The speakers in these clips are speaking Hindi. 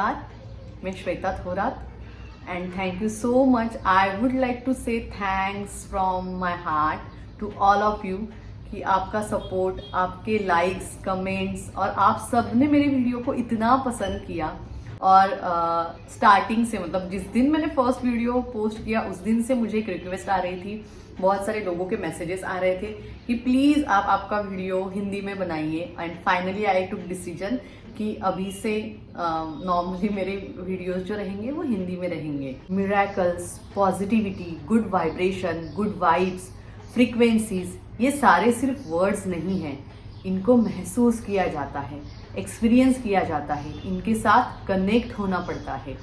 नमस्कार, मैं Shweta Thorat and thank you so much. I would like to say thanks from my heart to all of you कि आपका सपोर्ट, आपके लाइक्स, कमेंट्स और आप सब ने मेरी वीडियो को इतना पसंद किया। और स्टार्टिंग से मतलब जिस दिन मैंने फर्स्ट वीडियो पोस्ट किया उस दिन से मुझे एक रिक्वेस्ट आ रही थी, बहुत सारे लोगों के मैसेजेस आ रहे थे कि प्लीज़ आप आपका वीडियो हिंदी में बनाइए। And finally I took decision कि अभी से नॉर्मली मेरे वीडियोस जो रहेंगे वो हिंदी में रहेंगे। Miracles, positivity, good vibration, good vibes, frequencies, ये सारे सिर्फ वर्ड्स नहीं हैं, इनको महसूस किया जाता है, एक्सपीरियंस किया जाता है, इनके साथ कनेक्ट होना पड़ता है।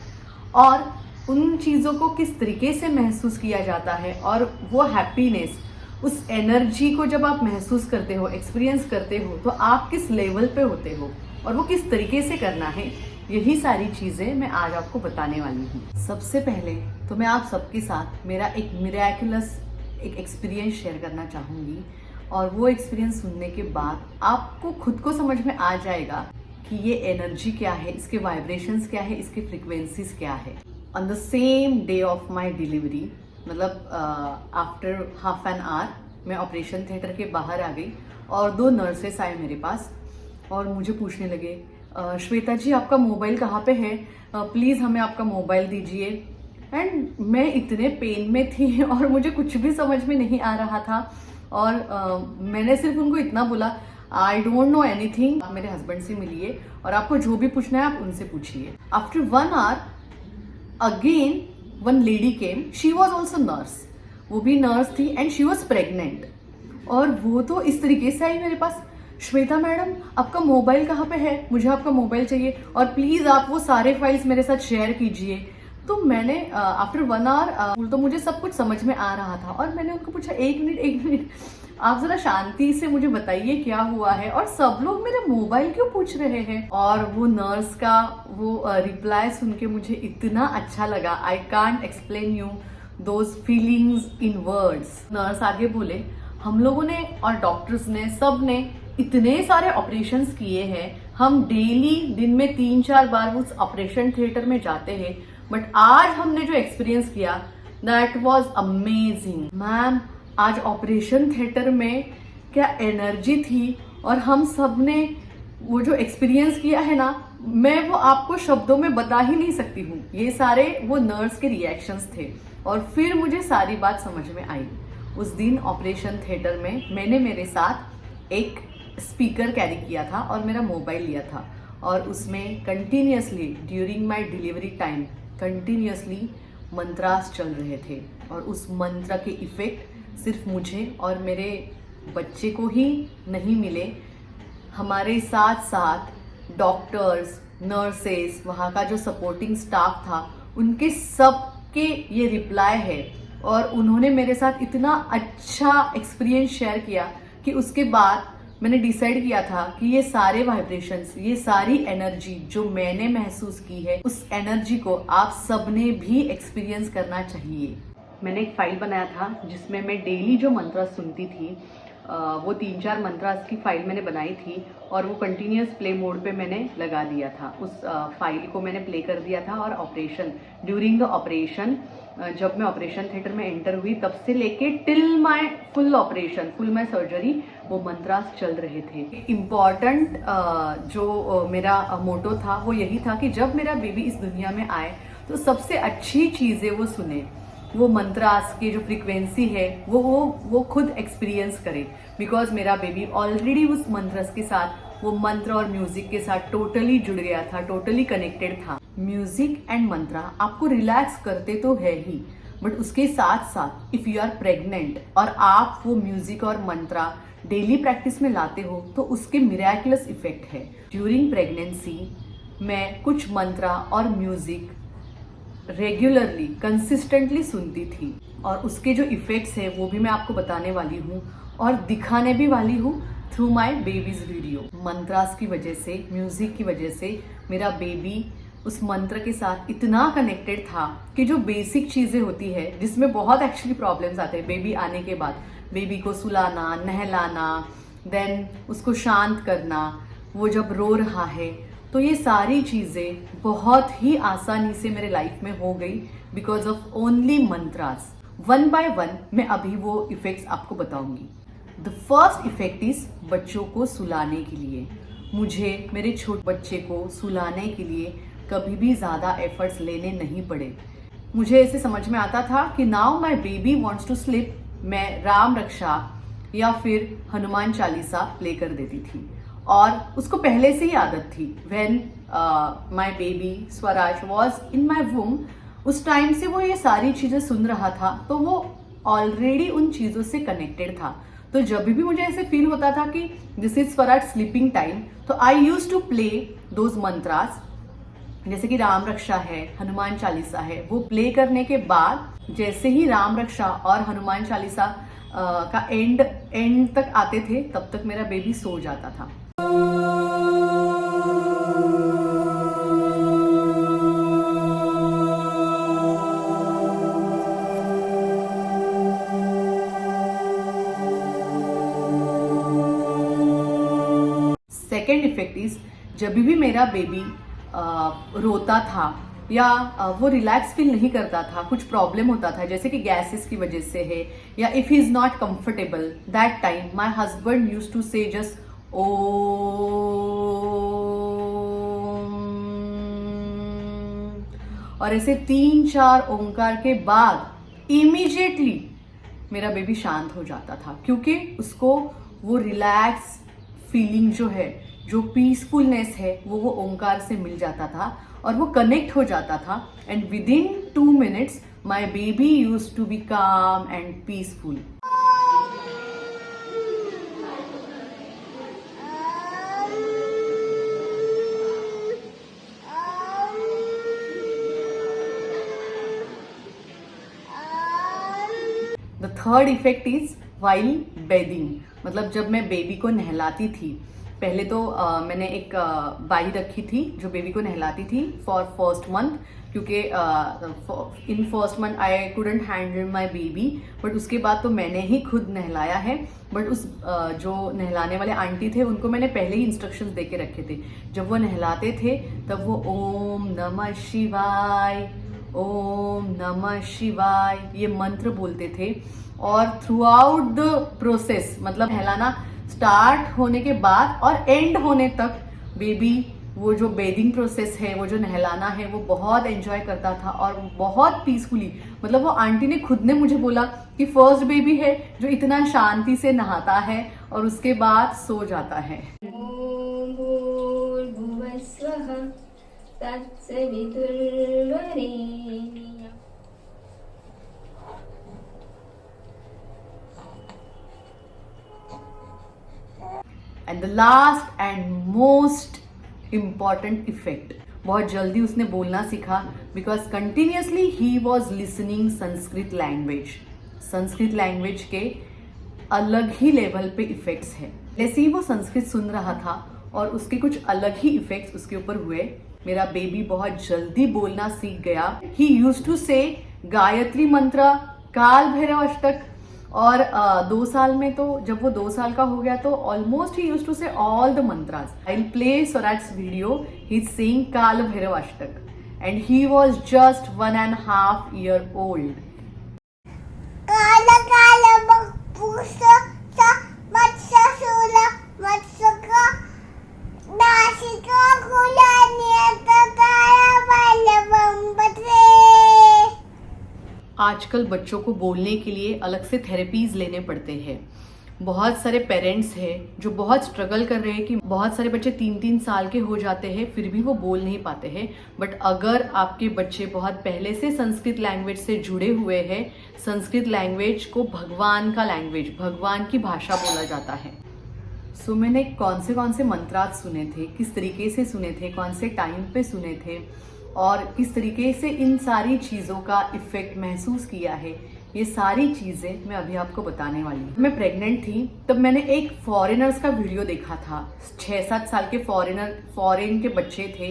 और उन चीज़ों को किस तरीके से महसूस किया जाता है और वो हैप्पीनेस, उस एनर्जी को जब आप महसूस करते हो, एक्सपीरियंस करते हो, तो आप किस लेवल पे होते हो और वो किस तरीके से करना है, यही सारी चीज़ें मैं आज आपको बताने वाली हूँ। सबसे पहले तो मैं आप सबके साथ मेरा एक मिरेकुलस एक एक्सपीरियंस शेयर करना चाहूँगी और वो एक्सपीरियंस सुनने के बाद आपको खुद को समझ में आ जाएगा कि ये एनर्जी क्या है, इसके वाइब्रेशंस क्या है, इसके फ्रिक्वेंसीज क्या है। On the same day of my delivery, मतलब आफ्टर हाफ एन आवर मैं ऑपरेशन थिएटर के बाहर आ गई और 2 नर्सेस आए मेरे पास और मुझे पूछने लगे, श्वेता जी आपका मोबाइल कहाँ पे है, प्लीज़ हमें आपका मोबाइल दीजिए। एंड मैं इतने पेन में थी और मुझे कुछ भी समझ में नहीं आ रहा था और मैंने सिर्फ उनको इतना बोला, आई डोंट नो एनीथिंग, आप मेरे हस्बैंड से मिलिए और आपको जो भी पूछना है आप उनसे पूछिए। After 1 hour again one lady came, she was also nurse, वो भी नर्स थी एंड शी वॉज प्रेग्नेंट। और वो तो इस तरीके से आई मेरे पास, श्वेता मैडम आपका मोबाइल कहाँ पे है, मुझे आपका मोबाइल चाहिए और प्लीज़ आप वो सारे फाइल्स मेरे साथ शेयर कीजिए। तो मैंने आफ्टर 1 आवर तो मुझे सब कुछ समझ में आ रहा था और मैंने उनको पूछा, एक मिनट आप जरा शांति से मुझे बताइए क्या हुआ है और सब लोग मेरे मोबाइल क्यों पूछ रहे हैं। और वो नर्स का वो रिप्लाई सुन के मुझे इतना अच्छा लगा, I can't explain you those feelings in words. Nurse आगे बोले, हम लोगों ने और डॉक्टर्स ने सब ने इतने सारे ऑपरेशंस किए हैं, हम डेली दिन में 3-4 बार उस ऑपरेशन थिएटर में जाते हैं, बट आज हमने जो एक्सपीरियंस किया दैट वाज अमेजिंग। मैम आज ऑपरेशन थिएटर में क्या एनर्जी थी और हम सब ने वो जो एक्सपीरियंस किया है ना, मैं वो आपको शब्दों में बता ही नहीं सकती हूँ। ये सारे वो नर्स के रिएक्शंस थे और फिर मुझे सारी बात समझ में आई। उस दिन ऑपरेशन थिएटर में मैंने मेरे साथ एक स्पीकर कैरी किया था और मेरा मोबाइल लिया था और उसमें continuously during my delivery time continuously mantras चल रहे थे और उस मंत्र के इफेक्ट सिर्फ मुझे और मेरे बच्चे को ही नहीं मिले, हमारे साथ साथ डॉक्टर्स, नर्सेस, वहाँ का जो सपोर्टिंग स्टाफ था, उनके सबके ये रिप्लाई है और उन्होंने मेरे साथ इतना अच्छा एक्सपीरियंस शेयर किया कि उसके बाद मैंने डिसाइड किया था कि ये सारे वाइब्रेशंस, ये सारी एनर्जी जो मैंने महसूस की है, उस एनर्जी को आप सबने भी एक्सपीरियंस करना चाहिए। मैंने एक फाइल बनाया था जिसमें मैं डेली जो मंत्र सुनती थी, वो 3-4 मंत्रास की फाइल मैंने बनाई थी और वो कंटिन्यूस प्ले मोड पे मैंने लगा दिया था। उस फाइल को मैंने प्ले कर दिया था और ऑपरेशन, ड्यूरिंग द ऑपरेशन, जब मैं ऑपरेशन थिएटर में एंटर हुई तब से लेके till my full operation, full my surgery, वो मंत्रास चल रहे थे। इम्पॉर्टेंट जो मेरा मोटो था वो यही था कि जब मेरा बेबी इस दुनिया में आए तो सबसे अच्छी चीज़ें वो सुने, वो मंत्रास की जो फ्रीक्वेंसी है वो खुद एक्सपीरियंस करे, बिकॉज मेरा बेबी ऑलरेडी उस मंत्रस के साथ, वो मंत्र और म्यूजिक के साथ टोटली जुड़ गया था, टोटली कनेक्टेड था। म्यूजिक एंड मंत्रा आपको रिलैक्स करते तो है ही, बट उसके साथ साथ इफ यू आर प्रेग्नेंट और आप वो म्यूजिक और मंत्रा डेली प्रैक्टिस में लाते हो तो उसके मिरेकुलस इफेक्ट है। ड्यूरिंग प्रेगनेंसी मैं कुछ मंत्रा और म्यूजिक रेगुलरली, कंसिस्टेंटली सुनती थी और उसके जो इफेक्ट्स है वो भी मैं आपको बताने वाली हूँ और दिखाने भी वाली हूँ through my babies video. Mantras की वजह से, म्यूजिक की वजह से मेरा बेबी उस मंत्र के साथ इतना कनेक्टेड था कि जो बेसिक चीज़ें होती है जिसमें बहुत एक्चुअली प्रॉब्लम्स आते हैं बेबी आने के बाद, बेबी को सुलाना, नहलाना, देन उसको शांत करना, वो जब रो रहा है तो ये सारी चीज़ें बहुत ही आसानी से मेरे लाइफ में हो गई because of only mantras. One by one मैं अभी वो इफेक्ट्स आपको बताऊंगी। द फर्स्ट इफेक्ट इज बच्चों को सुलाने के लिए। मुझे मेरे छोटे बच्चे को सुलाने के लिए कभी भी ज़्यादा एफर्ट्स लेने नहीं पड़े। मुझे ऐसे समझ में आता था कि now my baby wants to sleep, मैं राम रक्षा या फिर हनुमान चालीसा प्ले कर देती थी और उसको पहले से ही आदत थी। When my baby Swaraj was in my womb, उस टाइम से वो ये सारी चीज़ें सुन रहा था, तो वो ऑलरेडी उन चीज़ों से कनेक्टेड था। तो जब भी मुझे ऐसे फील होता था कि this is Swaraj sleeping time, तो आई use to play those mantras, जैसे कि राम रक्षा है, हनुमान चालीसा है। वो प्ले करने के बाद जैसे ही राम रक्षा और हनुमान चालीसा का एंड तक आते थे, तब तक मेरा बेबी सो जाता था। सेकेंड इफेक्ट इज जब भी मेरा बेबी रोता था या वो रिलैक्स फील नहीं करता था, कुछ प्रॉब्लम होता था जैसे कि गैसेस की वजह से है या if he is not comfortable, that time my husband used to say just Om, और ऐसे 3-4 ओंकार के बाद इमीडिएटली मेरा बेबी शांत हो जाता था, क्योंकि उसको वो रिलैक्स फीलिंग जो है, जो पीसफुलनेस है, वो ओंकार से मिल जाता था और वो कनेक्ट हो जाता था। And within 2 minutes my baby used to be calm and peaceful. The third effect is while bathing, मतलब जब मैं बेबी को नहलाती थी, पहले तो मैंने एक बाई रखी थी जो बेबी को नहलाती थी फॉर फर्स्ट मंथ, क्योंकि in first month I couldn't handle my baby, but उसके बाद तो मैंने ही खुद नहलाया है। बट उस जो नहलाने वाले आंटी थे उनको मैंने पहले ही इंस्ट्रक्शंस दे के रखे थे। जब वो नहलाते थे तब वो ओम नमः शिवाय, ओम नमः शिवाय ये मंत्र बोलते थे। और थ्रू आउट द प्रोसेस, मतलब नहलाना स्टार्ट होने के बाद और एंड होने तक बेबी वो जो बेदिंग प्रोसेस है, वो जो नहलाना है, वो बहुत एंजॉय करता था और बहुत पीसफुली, मतलब वो आंटी ने खुद ने मुझे बोला कि फर्स्ट बेबी है जो इतना शांति से नहाता है और उसके बाद सो जाता है। ओम भूर्भुवः स्वः तत्सवितुर्वरेण्यम्। And the last and most important effect, बहुत जल्दी उसने बोलना सीखा because continuously he was listening Sanskrit language. Sanskrit language के अलग ही लेवल पे इफेक्ट्स है। जैसे ही वो संस्कृत सुन रहा था और उसके कुछ अलग ही इफेक्ट्स उसके ऊपर हुए, मेरा बेबी बहुत जल्दी बोलना सीख गया। ही यूज्ड टू से गायत्री मंत्र, काल भैरव अष्टक, और 2 साल में तो जब वो 2 साल का हो गया तो almost he used to say all the mantras. I will play Swaraj video, he is saying Kaal Bhairav Ashtak and he was just 1.5 years old. काला काला बपुसा सा मत्स्यशूला मत्स्यका नासिका खुला नियत काया बालवंबत्रे। आजकल बच्चों को बोलने के लिए अलग से थेरेपीज लेने पड़ते हैं। बहुत सारे पेरेंट्स हैं जो बहुत स्ट्रगल कर रहे हैं कि बहुत सारे बच्चे 3-3 साल के हो जाते हैं फिर भी वो बोल नहीं पाते हैं। बट अगर आपके बच्चे बहुत पहले से संस्कृत लैंग्वेज से जुड़े हुए हैं, संस्कृत लैंग्वेज को भगवान का लैंग्वेज, भगवान की भाषा बोला जाता है। सो मैंने कौन से मंत्रार्थ सुने थे, किस तरीके से सुने थे, कौन से टाइम पे सुने थे और किस तरीके से इन सारी चीज़ों का इफेक्ट महसूस किया है, ये सारी चीज़ें मैं अभी आपको बताने वाली हूँ। मैं प्रेग्नेंट थी तब मैंने एक फॉरेनर्स का वीडियो देखा था। 6-7 साल के फॉरेन के बच्चे थे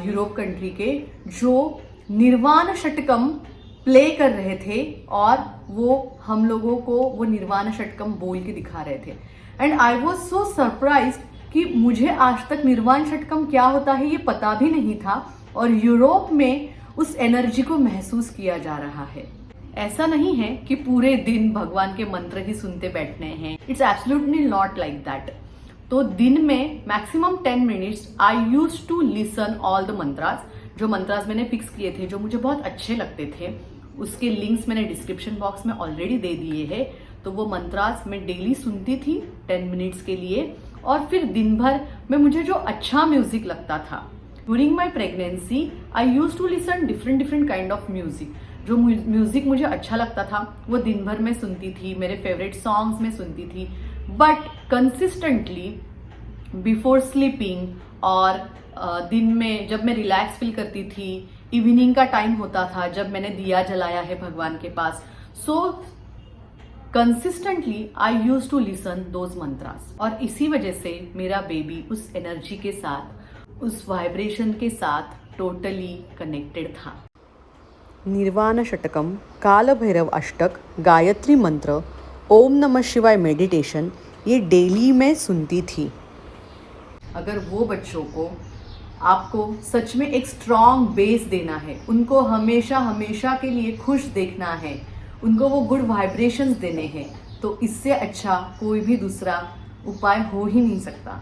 यूरोप कंट्री के, जो निर्वाण षटकम प्ले कर रहे थे और वो हम लोगों को वो निर्वाण षटकम बोल के दिखा रहे थे। And I was so surprised कि मुझे आज तक निर्वाण षटकम क्या होता है ये पता भी नहीं था, और यूरोप में उस एनर्जी को महसूस किया जा रहा है। ऐसा नहीं है कि पूरे दिन भगवान के मंत्र ही सुनते बैठने हैं, it's absolutely not like that. तो दिन में maximum 10 minutes I use to listen all the mantras. जो मंत्रास मैंने फिक्स किए थे, जो मुझे बहुत अच्छे लगते थे, उसके लिंक्स मैंने डिस्क्रिप्शन बॉक्स में ऑलरेडी दे दिए हैं। तो वो मंत्रास मैं डेली सुनती थी 10 मिनट्स के लिए, और फिर दिन भर में मुझे जो अच्छा म्यूजिक लगता था, during my pregnancy I use to listen different kind of music. जो म्यूजिक मुझे अच्छा लगता था वो दिन भर में सुनती थी, मेरे फेवरेट सॉन्ग्स में सुनती थी। बट कंसिस्टेंटली बिफोर स्लीपिंग और दिन में जब मैं रिलैक्स फील करती थी, इवनिंग का टाइम होता था जब मैंने दिया जलाया है भगवान के पास, so consistently I use to listen those mantras. और इसी वजह से मेरा बेबी उस एनर्जी के साथ, उस वाइब्रेशन के साथ टोटली कनेक्टेड था। निर्वाण षटकम, काल भैरव अष्टक, गायत्री मंत्र, ओम नमः शिवाय मेडिटेशन, ये डेली मैं सुनती थी। अगर वो बच्चों को आपको सच में एक स्ट्रॉन्ग बेस देना है, उनको हमेशा हमेशा के लिए खुश देखना है, उनको वो गुड वाइब्रेशंस देने हैं, तो इससे अच्छा कोई भी दूसरा उपाय हो ही नहीं सकता।